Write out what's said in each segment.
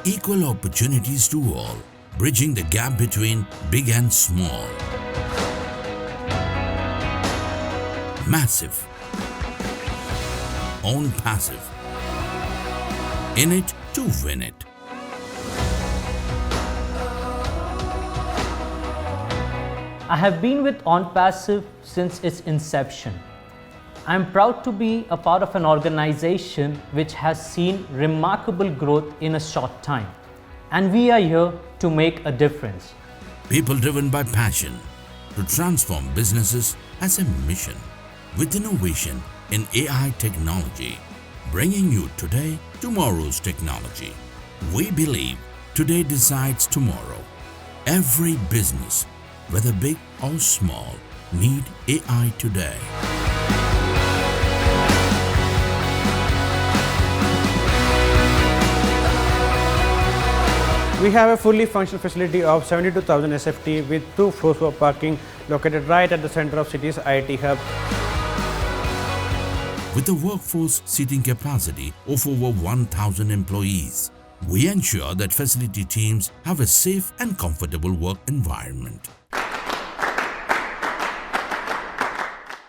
equal opportunities to all, bridging the gap between big and small. Massive. Own passive. In it to win it. I have been with OnPassive since its inception. I am proud to be a part of an organization which has seen remarkable growth in a short time. And we are here to make a difference. People driven by passion to transform businesses as a mission. With innovation in AI technology, bringing you today tomorrow's technology. We believe today decides tomorrow. Every business, whether big or small, need AI today. We have a fully functional facility of 72,000 SFT with 2 floors for parking located right at the center of city's IIT hub. With a workforce seating capacity of over 1,000 employees, we ensure that facility teams have a safe and comfortable work environment.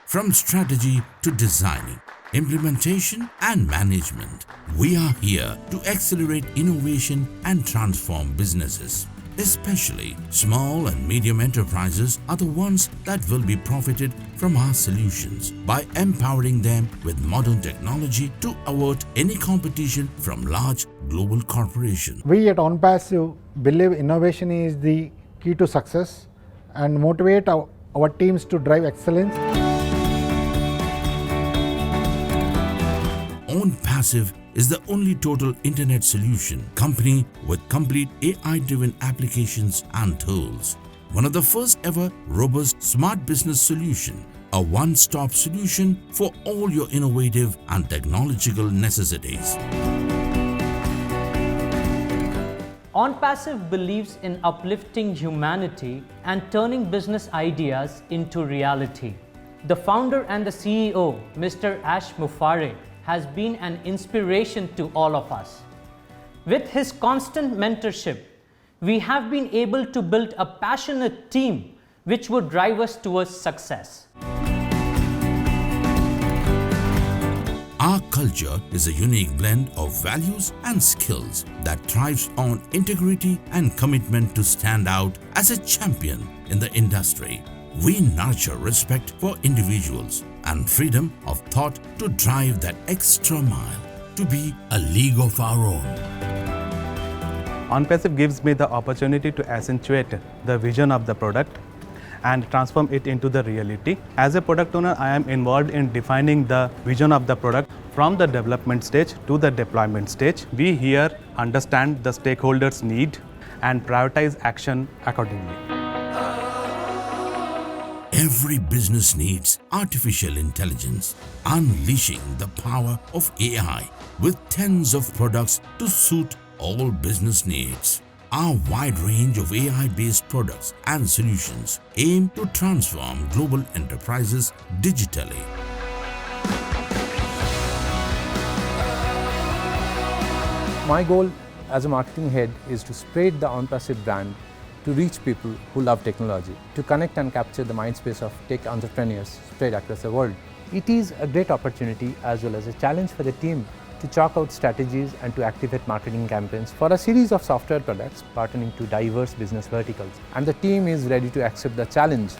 From strategy to designing, implementation and management, we are here to accelerate innovation and transform businesses. Especially small and medium enterprises are the ones that will be profited from our solutions by empowering them with modern technology to avert any competition from large global corporations. We at OnPassive believe innovation is the key to success and motivate our teams to drive excellence. OnPassive is the only total internet solution company with complete AI-driven applications and tools. One of the first ever robust smart business solution, a one-stop solution for all your innovative and technological necessities. OnPassive believes in uplifting humanity and turning business ideas into reality. The founder and the CEO, Mr. Ash Mufareh, has been an inspiration to all of us. With his constant mentorship, we have been able to build a passionate team which would drive us towards success. Our culture is a unique blend of values and skills that thrives on integrity and commitment to stand out as a champion in the industry. We nurture respect for individuals and freedom of thought to drive that extra mile to be a league of our own. OnPassive gives me the opportunity to accentuate the vision of the product and transform it into the reality. As a product owner, I am involved in defining the vision of the product from the development stage to the deployment stage. We here understand the stakeholders' need and prioritize action accordingly. Every business needs artificial intelligence, unleashing the power of AI with tens of products to suit all business needs. Our wide range of AI-based products and solutions aim to transform global enterprises digitally. My goal as a marketing head is to spread the OnPassive brand to reach people who love technology, to connect and capture the mindspace of tech entrepreneurs spread across the world. It is a great opportunity as well as a challenge for the team to chalk out strategies and to activate marketing campaigns for a series of software products pertaining to diverse business verticals. And the team is ready to accept the challenge.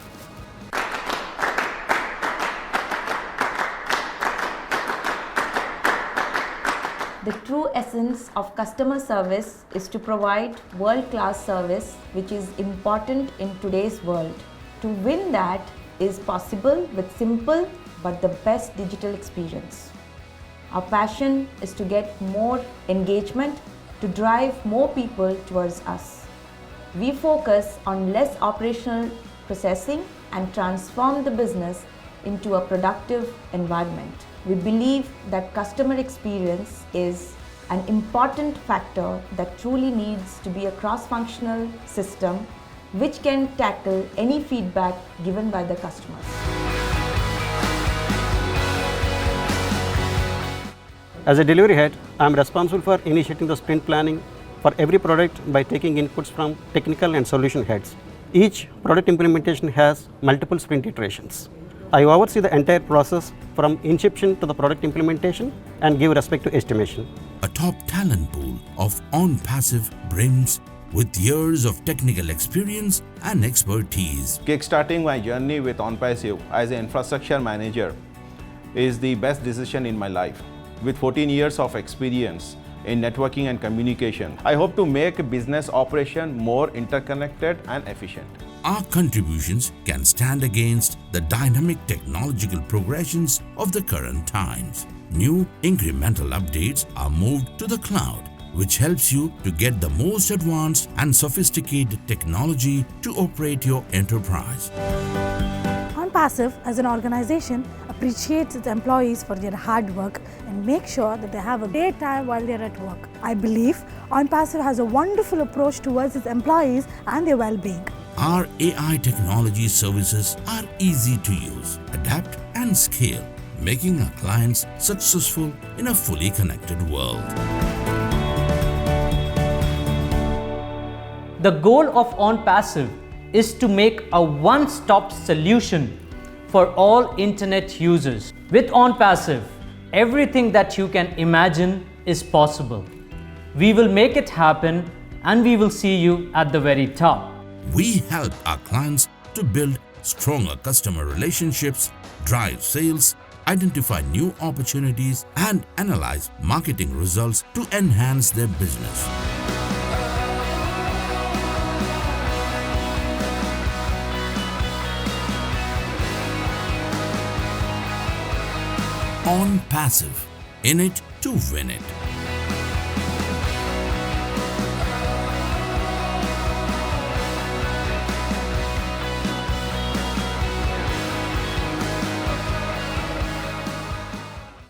The true essence of customer service is to provide world-class service, which is important in today's world. To win that is possible with simple but the best digital experience. Our passion is to get more engagement, to drive more people towards us. We focus on less operational processing and transform the business into a productive environment. We believe that customer experience is an important factor that truly needs to be a cross-functional system which can tackle any feedback given by the customers. As a delivery head, I am responsible for initiating the sprint planning, for every product by taking inputs from technical and solution heads. Each product implementation has multiple sprint iterations. I oversee the entire process from inception to the product implementation and give respect to estimation. A top talent pool of OnPassive brims with years of technical experience and expertise. Kickstarting my journey with OnPassive as an infrastructure manager is the best decision in my life. With 14 years of experience in networking and communication, I hope to make a business operation more interconnected and efficient. Our contributions can stand against the dynamic technological progressions of the current times. New incremental updates are moved to the cloud, which helps you to get the most advanced and sophisticated technology to operate your enterprise. OnPassive as an organization appreciates its employees for their hard work and makes sure that they have a great time while they're at work. I believe OnPassive has a wonderful approach towards its employees and their well-being. Our AI technology services are easy to use, adapt and scale, making our clients successful in a fully connected world. The goal of OnPassive is to make a one-stop solution for all internet users. With OnPassive, everything that you can imagine is possible. We will make it happen and we will see you at the very top. We help our clients to build stronger customer relationships, drive sales, identify new opportunities, and analyze marketing results to enhance their business. OnPassive, in it to win it.